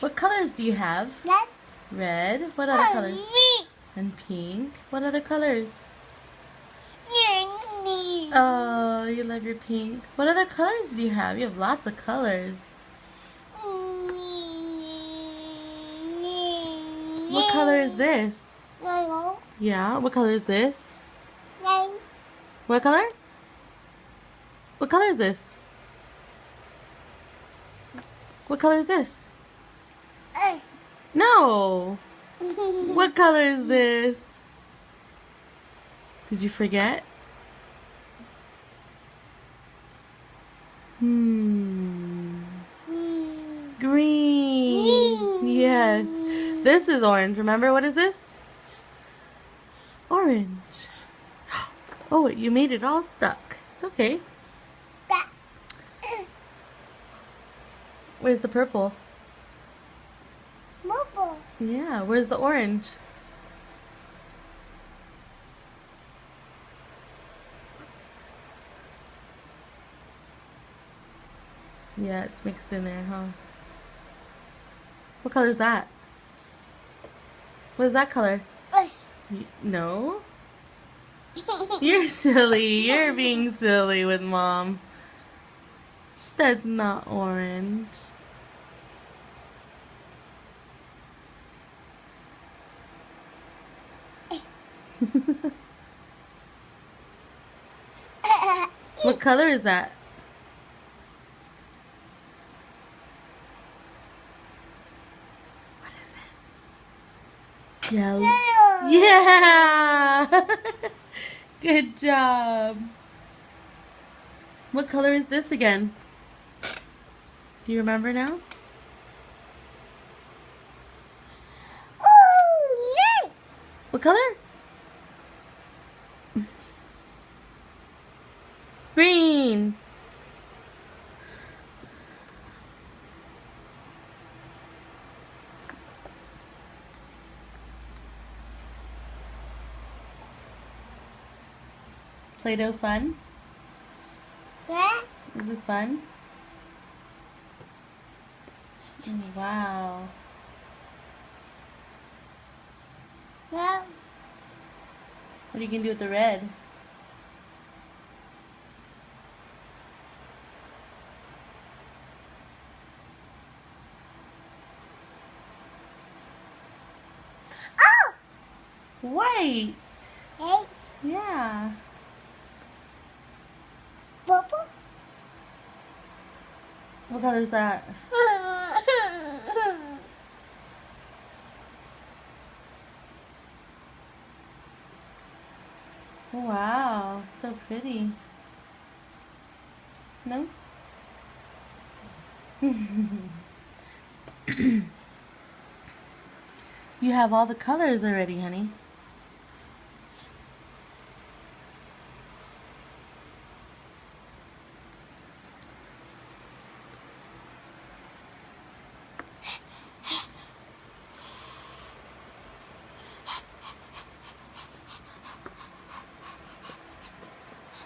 What colors do you have? Red. Red. What other colors? Green. And pink. What other colors? Green. Oh, you love your pink. What other colors do you have? You have lots of colors. What color is this? Yellow. Yeah, what color is this? Red. What color? What color is this? What color is this? Earth. No! What color is this? Did you forget? Green. Yes. This is orange. Remember, what is this? Orange. Oh, you made it all stuck. It's okay. Where's the purple? Purple. Yeah, where's the orange? Yeah, it's mixed in there, huh? What color is that? What is that color? Earth. No? You're silly. You're being silly with Mom. That's not orange. What color is that? What is it? Yellow. Yeah! Good job. What color is this again? Do you remember now? Oh, no. What color? Green. Play-Doh fun? Red. Is it fun? Wow. No. What are you going to do with the red? Oh. White. Eggs. Yeah. Purple. What color is that? Wow, so pretty. No? You have all the colors already, honey.